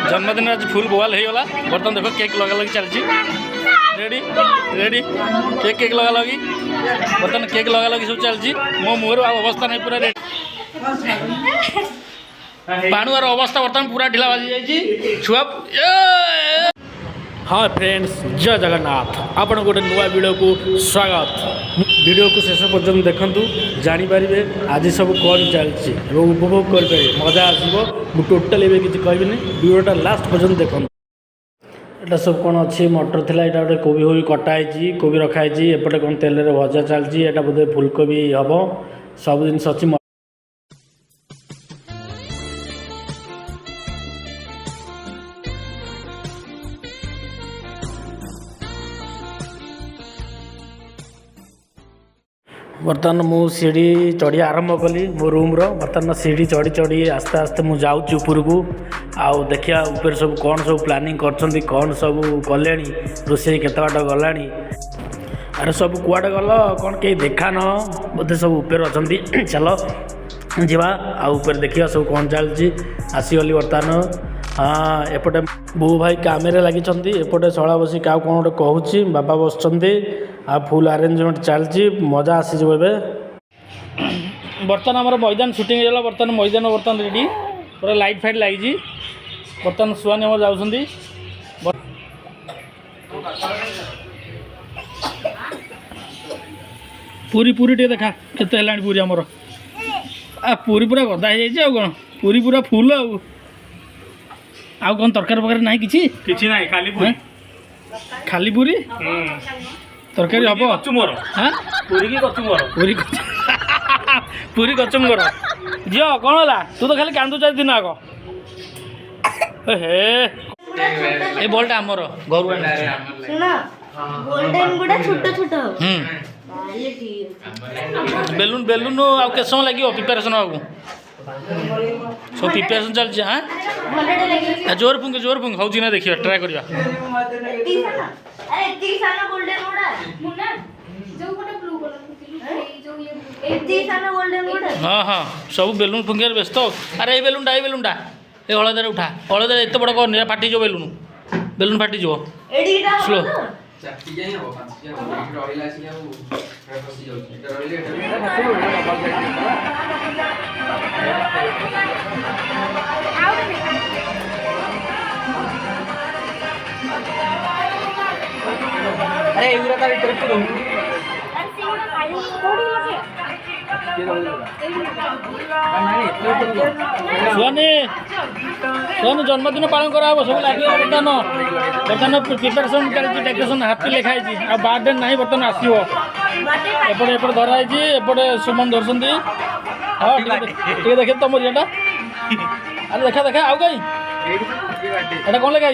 जन्मदिन आज फुल बोवाल हो गला। बर्तमान देखो केक लगा लगी चलती रेडी रेडी केक केक लगा लगी बर्तमान केक लगा लगी सब चलती मो मुहर अवस्था नहीं पूरा रेडी बाणुआर अवस्था बर्तमान पूरा ढिला बाजी जाइए छुआ। हाँ फ्रेंड्स जय जगन्नाथ आपण गोटे नुआ वीडियो को स्वागत। वीडियो को शेष पर्यटन देखु जानीपारे आज सब कौन चलती उपभोग करेंगे मजा आसो। मुझे टोटाल ए कि कहबी वीडियोटा लास्ट पर्यटन देखो। यहाँ सब कौन अच्छी मटर थी यहाँ गोटे कोबी होबी कटाई कोबी रखाई एपटे कौन तेल भजा चलती यहाँ बोधे फुलकोबी हम सब जिन अच्छी। बर्तमान मु सीढ़ी चढ़ी आरंभ कली मो रूम्र बर्तमान सीढ़ी चढ़ी चढ़ी आस्ते आस्ते मुझे जाऊँगी ऊपर को आउ देखिया ऊपर सब कौन सब प्लानिंग कर कौन सब कले रोषे केत बाट गला अरे सब कुआडे गल कौन कहीं देखा न बोधे सब ऊपर अच्छा चलो जीवा ऊपर देखिया सब कौन चलती आसीगली बर्तमान। हाँ एपटे बो भाई कामेरे लगी एपटे शला बसी क्या कौन गोटे कहूँ बाबा बस फुल आरेंजमेंट चलती मजा आसीज। बर्तमान आम मैदान सुटिंग होगा बर्तमान मैदान बर्तमान रेडी पूरा लाइट फाइट लगी बर्तमान सुआनी आम जाऊँगी पूरी पूरी टे देखा केते पूरी आमर पूरी पूरा गदा हो कौन पूरी पूरा फुल आउ कौन तरकारी फरकारी ना कि ना खाली पूरी खाली पूरी तरकारी हम कचुमर हाँ पूरी की कचुमर पूरी पूरी कचुमर झील कौन है तू तो खाली कांदू चार दिन आग हे बॉलटा आमर बेलून बेलून आउ के समय लगे प्रिपेरेसन आगे सब प्रिपेरेसन चलती। हाँ जोर फुंग हूँ ना देखिए ट्राए करिया हाँ हाँ सब बेलून फुंगे व्यस्त। अरे ये बेलूनटा ये हलदे उठा हलदे एत बड़ कर फाटी बेलून बेलून फाटी स्लो अरे सुहानी सुहानी जन्मदिन पालन करा सब लगे बर्तमान बर्तमान प्रिपेरेसन चलती डेकोरेशन हाथी लिखाई आ बर्थडे ना बर्तमान आसो एपटे एपटे धराई एपटे सुमन धरसन। हाँ ठीक देखे तुम झीलटा अरे देखा देखा आउ कहीं एटा कौन लगा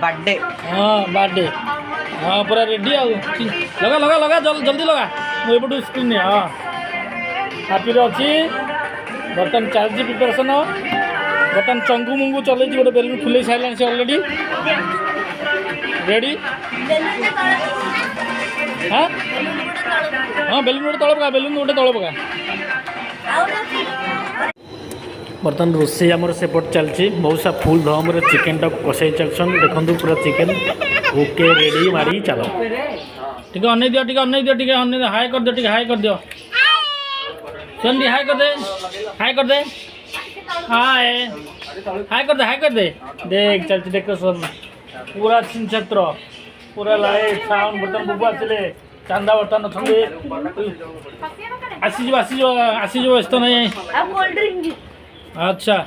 बर्थडे। हाँ बर्थडे हाँ पूरा रेडी आ लगा लगा लगा जल्दी लगा मुझे स्क्रीन हाँ हापी अच्छी बर्तमान चलती प्रिपेरेसन बर्तमान चंगू मुंगू चल गोटे बेलून फुल सारे से अलरेडी रेडी। हाँ हाँ बेलून गोटे तले पका बेलून गोटे तले पका। बर्तमान रोषे आमर सेपट चलती बहुत सा फुल धम चिकेन टा कषाई चलसन देखो पूरा चिकेन ओके रेडी मारी चलो ठीक अन दियो टे अन दियो टे अन हाई कर दियो टे हाई कर दियो चंदी हाई कर दे हाई कर दे हाय हाई कर दे देख चलती डेकोरेशन पूरा क्षेत्र पूरा लाइट साउंड बर्तमान बुबू आसिले चांदा बर्तमान अच्छे आसीज व्यस्त नहीं। अच्छा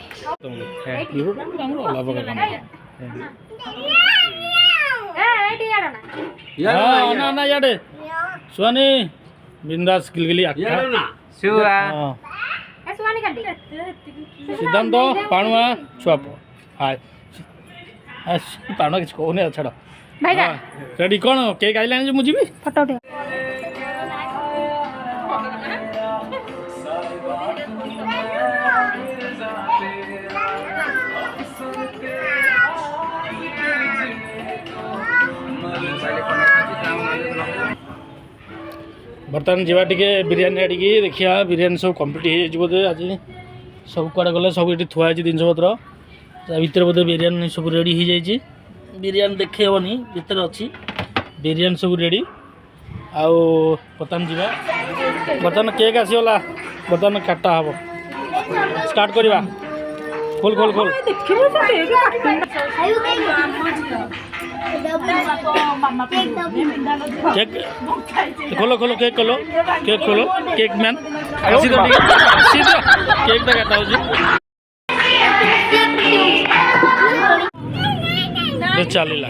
ना ना याडे सुहानी बिंदास गिलगिली सिद्धांत पाणुआ छुआ हाय पाणुआ किसी कहूनी छाड़ रेडी कौन केक आइला मुझे फोटो बर्तमान जावा टे बिरियानी आड़िकी देखिया बिरियानी सब कम्प्लीट हो बोधे आज सब कड़े गले सब ये थुआई जिनपतर ତା ଭିତରେ ବୋଧେ ବିରିୟାନୀ ସବୁ ରେଡ଼ି ହେଇଯାଇଛି। ବିରିୟାନୀ ଦେଖେଇ ହେବନି ଭିତରେ ଅଛି ବିରିୟାନୀ ସବୁ ରେଡ଼ି। ଆଉ ବର୍ତ୍ତମାନ ଯିବା ବର୍ତ୍ତମାନ କେକ୍ ଆସିଗଲା ବର୍ତ୍ତମାନ କାଟା ହେବ ଷ୍ଟାର୍ଟ କରିବା। खोल खोल खोल केक खोलो खोलो केक खोलो केक मैन आसी तो केक टा काटा हो चलिला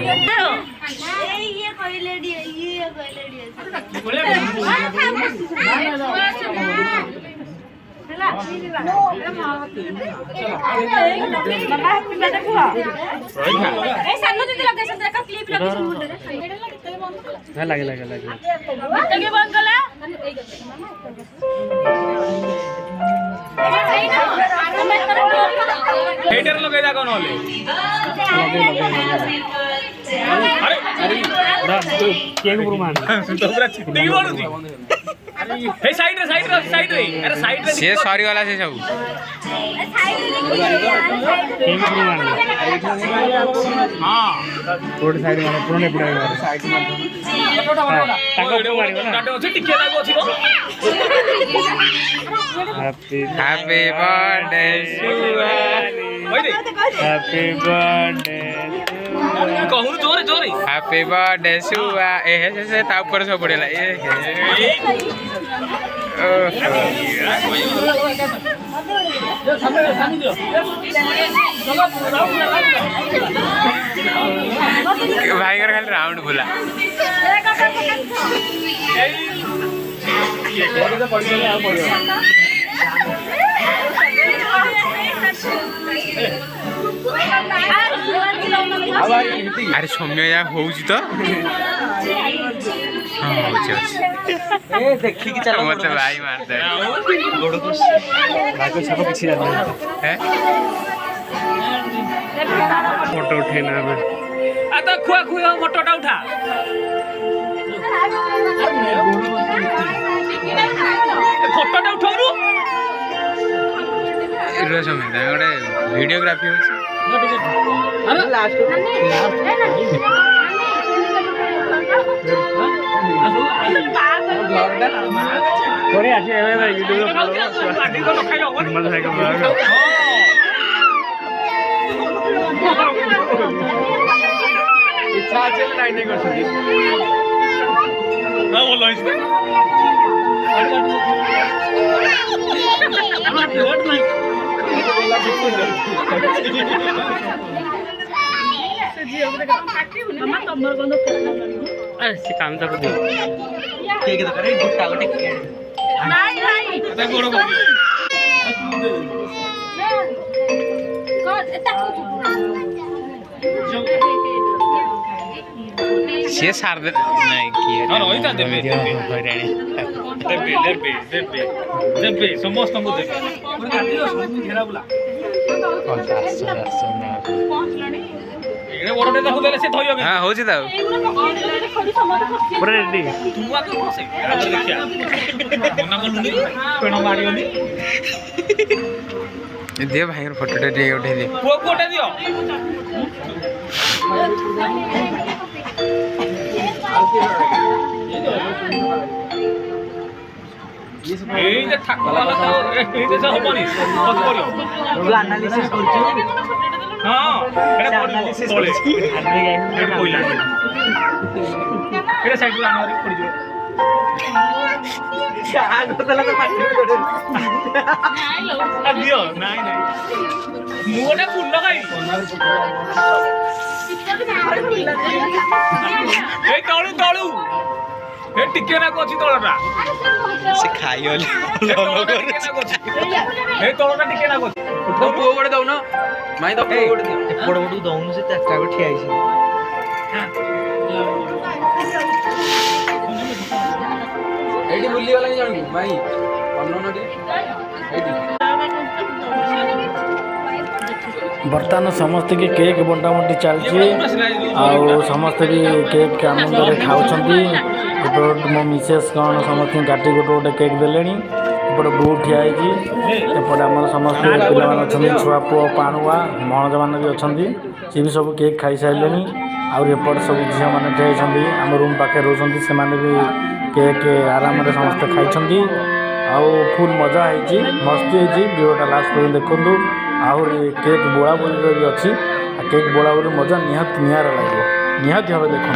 लगे लगे लगे से सॉरी वाला से सब हां रोड साइड में पुणे पड़ेगा साइड में ताको मारियो ना ଅଛି ଟିକେ ଲାଗो ଅଛି हैप्पी बर्थडे सुवानी हैप्पी बर्थडे कहू जोरे जोरे हैप्पी बर्थडे सुवा ए से ता ऊपर सब पड़ेला ए भाई घर खाली राउंड बुला अरे सौम्य या होउची तो देखी कि चलो मत भाई मारते भाई छाप किसी ना हैं फोटो उठेना में आ तो खुआ खुआ फोटोटा उठा फोटोटा उठाउनु इरो समय गोटे वीडियोग्राफी होची अरे लास्ट कोरे आके एवे भाई वीडियो पार्टी को खाइलो मजा आएगा इच्छा चल नहीं कर सकती ना बोलो इसमें अरे से काम तो दे केक तो करे गुट्टा गोटे नहीं नहीं ते गोरो बोल से सार दे नहीं किए हां ओइता देबे देबे समस्त को देबे पूरा काटी दो सब घेरा बुला एने बड़टे देखु देले से धइयो हां होची त पूरा रेडी तू आ तो से देखिया मना बोलुनी पेण मारियोनी दे भाई फोटो दे उठे दे कोटा दियो এই যে ঠাকুর এই যে হবনি কত করিও ওগুলো অ্যানালিসিস করছো হ্যাঁ এটা অ্যানালিসিস করছি এটা কইলা এটা সাইড করে আনবারি পড়ি যাবে আগ কথা লাগা পাটি করে নাই লো দিও নাই নাই মুটা ফুল লাগাই এই তळू তळू ए टिके ना कोची तळटा से खाइयोली लोगो कर ए तळटा टिके ना कोची तो पुओ बडे दउ ना माई तो पुओ बडे दियो बड़ बड़ दउनु से तक्का को ठिया आइसी एडी बुल्ली वाला नहीं जानू माई अन्नो दे एडी बर्तमान समस्त की केक बंटा बंटी चलती समस्त भी केक आनंद खाऊँ मो मिसेस कौन समस्त काटी गोटे गोटे केक दे एपटे बो ठिया एपटे आम समस्त पे छुआ पुओ पाणुआ भणज मैंने भी अच्छा सी भी सब केक खाई सारे आउट सब झील मैंने ठिया आम रूम पाखे रोच से भी केक आराम समस्ते खाई आउ फुल मजा है मस्ती है वीडियोटा लास्ट पर्यटन देखूँ आहरी केक बोला बोली भी अच्छी केक बोला बोली मजा निहाती निरा लगे निहाती भाव देखो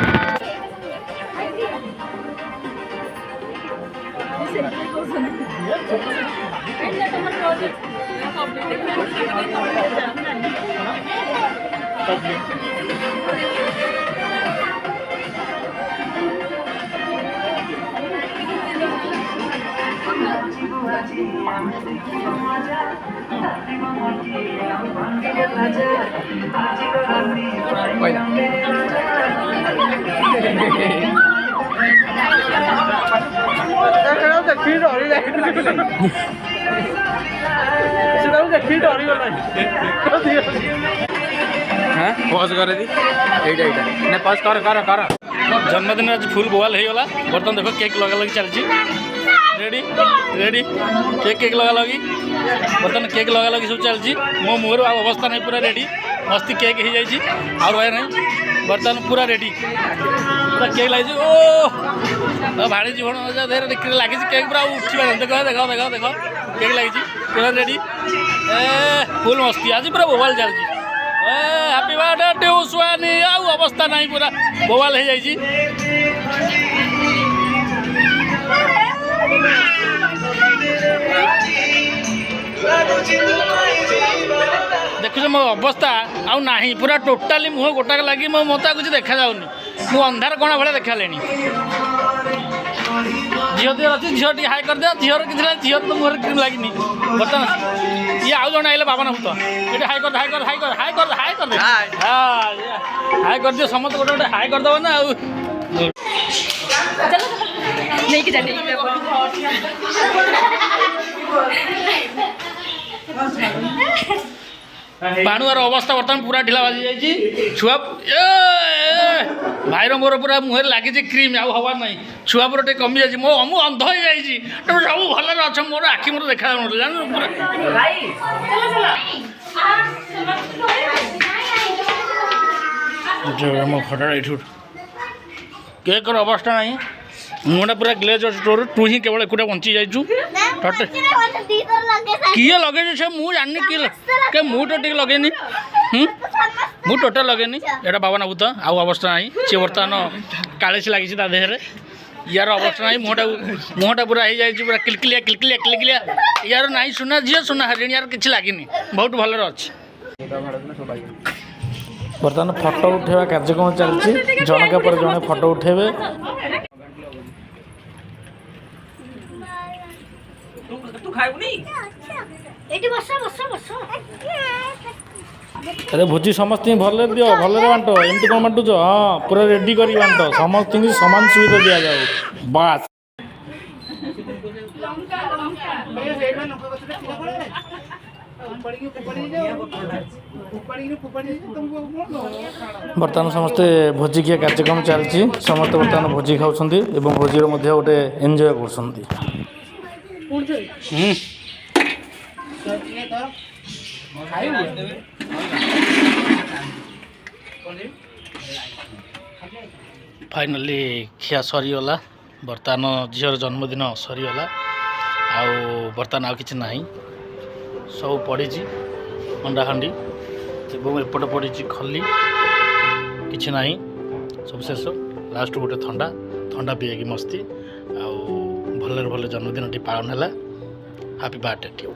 पज कर पज कर जन्मदिन आज फुल बोवाल हो गला बर्तमान देखो केक लगा लगी चलती रेडी रेडी केक लगा लगी बर्तमान केक लगा लगी सब चलती मो मुहर अवस्था नहीं पूरा रेडी मस्ती केक हो जाए और भाई नहीं बर्तमान पूरा रेडी पूरा केक लगी ओ भाड़ी जीवन लगी केक पूरा उठा देख देख देख देख केक लगी पूरा रेडी ए फुल मस्ती आज पूरा बोवाल चलती हैप्पी बर्थडे टू सुहानी आउ अवस्था नहीं पूरा बोवाल हो जाए देखुच मो अवस्था आउ नहीं पूरा टोटाली मुह गोटाक लगी मो मत कुछ देखा जाऊनी मु अंधार कणा भाया देखा ले झील दिहर अच्छी झील टी हाई कर दिया झीर किसी झील तो मुहर क्रीम लगी बर्तमान ये आउ जन आइले बाबा भूत ये हाई कर हाई कर हाई कर हाई कर हाई कर हाई कर दियो समस्त गोटे गोटे हाई करदेव ना आउ पाणुआर अवस्था बर्तमान पूरा ढिला बाजी जाइए छुआ भाईर मोर पूरा मुहर लगी क्रीम आउ हवा ना छुआ पूरा टे कमी जाए मो मु अंध हो जाइए सब भल अच्छे मोर आखि मोर देखा जान पूरा मो खटा ये केक अवस्था ना मुहटा पूरा ग्लेज स्टोर तू ही केवल एकुटा बंची जाइचु किए लगे से मु जानी कि मु तो टे लगेनी मु टोटल लगेनी एटा बाबा नाबूत आउ अवस्था ना सी बर्तमान कालेसी लगी देहर यार अवस्था ना मुहटा पूरा हो जाए पूरा किलकिलिया किलकिलिया किलकिलिया यार ना सुना झील सुना हरिणी यार किसी लगे बहुत भल अच्छे बर्तमान फोटो उठेवा कार्यक्रम चलती जनक पर जड़े फोटो उठेबे अरे भोजी समस्त भल दियो भल बांट एमती कौन बांटुच हाँ पूरा रेडी कर बांट समस्त सामान सुविधा दि जाऊ बास बर्तमान समस्ते भोजी खिया कार्यक्रम चलती समस्त बर्तमान भोजी खाऊँ भोजी गोटे एंजॉय कर फाइनाली खिया सरीगला बर्तमान झीर जन्मदिन सरीगला आउ बर्तमान आउ कि ना सब पड़ी अंडा हांडी एपटे पड़ी खली कि ना सब शेष लास्ट गोटे थंडा थंडा पीएकी मस्ती आउ भल भल जन्मदिन पालन है। Happy birthday to you.